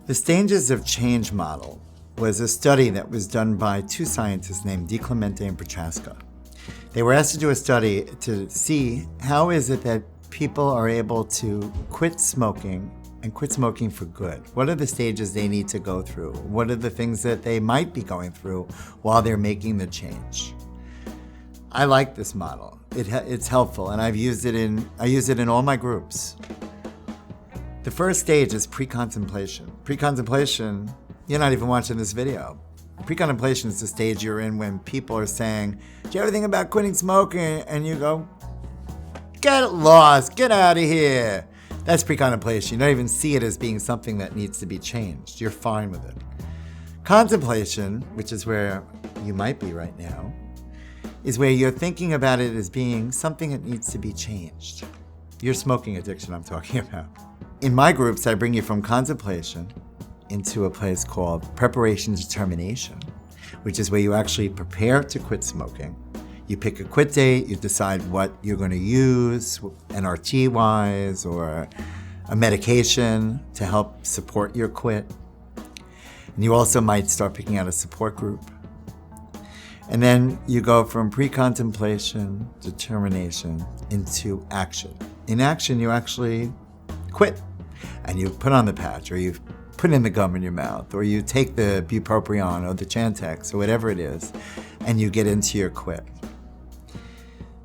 The Stages of Change model was a study that was done by two scientists named DiClemente and Prochaska. They were asked to do a study to see how is it that people are able to quit smoking and quit smoking for good. What are the stages they need to go through? What are the things that they might be going through while they're making the change? I like this model. It's helpful, and I use it in all my groups. The first stage is pre-contemplation. Pre-contemplation, you're not even watching this video. Pre-contemplation is the stage you're in when people are saying, do you ever think about quitting smoking? And you go, get lost, get out of here. That's pre-contemplation. You don't even see it as being something that needs to be changed. You're fine with it. Contemplation, which is where you might be right now, is where you're thinking about it as being something that needs to be changed. Your smoking addiction I'm talking about. In my groups, I bring you from contemplation into a place called preparation determination, which is where you actually prepare to quit smoking. You pick a quit date, you decide what you're going to use, NRT-wise, or a medication to help support your quit. And you also might start picking out a support group. And then you go from pre-contemplation, determination, into action. In action, you actually quit. And you put on the patch, or you put in the gum in your mouth, or you take the bupropion or the Chantix, or whatever it is, and you get into your quit.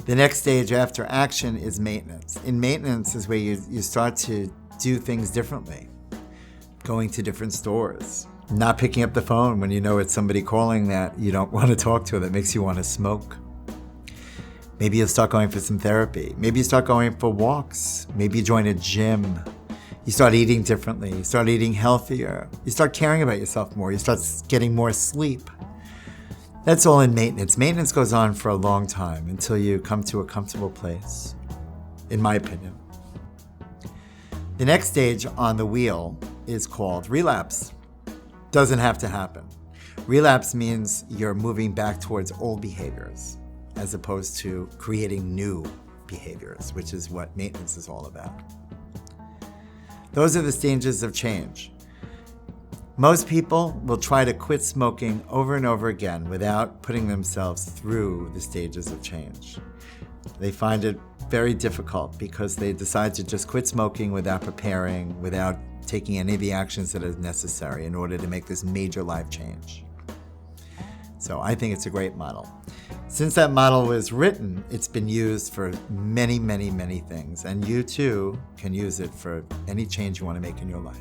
The next stage after action is maintenance. In maintenance is where you start to do things differently. Going to different stores. Not picking up the phone when you know it's somebody calling that you don't want to talk to, that makes you want to smoke. Maybe you'll start going for some therapy. Maybe you start going for walks. Maybe you join a gym. You start eating differently. You start eating healthier. You start caring about yourself more. You start getting more sleep. That's all in maintenance. Maintenance goes on for a long time until you come to a comfortable place, in my opinion. The next stage on the wheel is called relapse. Doesn't have to happen. Relapse means you're moving back towards old behaviors as opposed to creating new behaviors, which is what maintenance is all about. Those are the stages of change. Most people will try to quit smoking over and over again without putting themselves through the stages of change. They find it very difficult because they decide to just quit smoking without preparing, without taking any of the actions that are necessary in order to make this major life change. So I think it's a great model. Since that model was written, it's been used for many, many, many things, and you too can use it for any change you want to make in your life.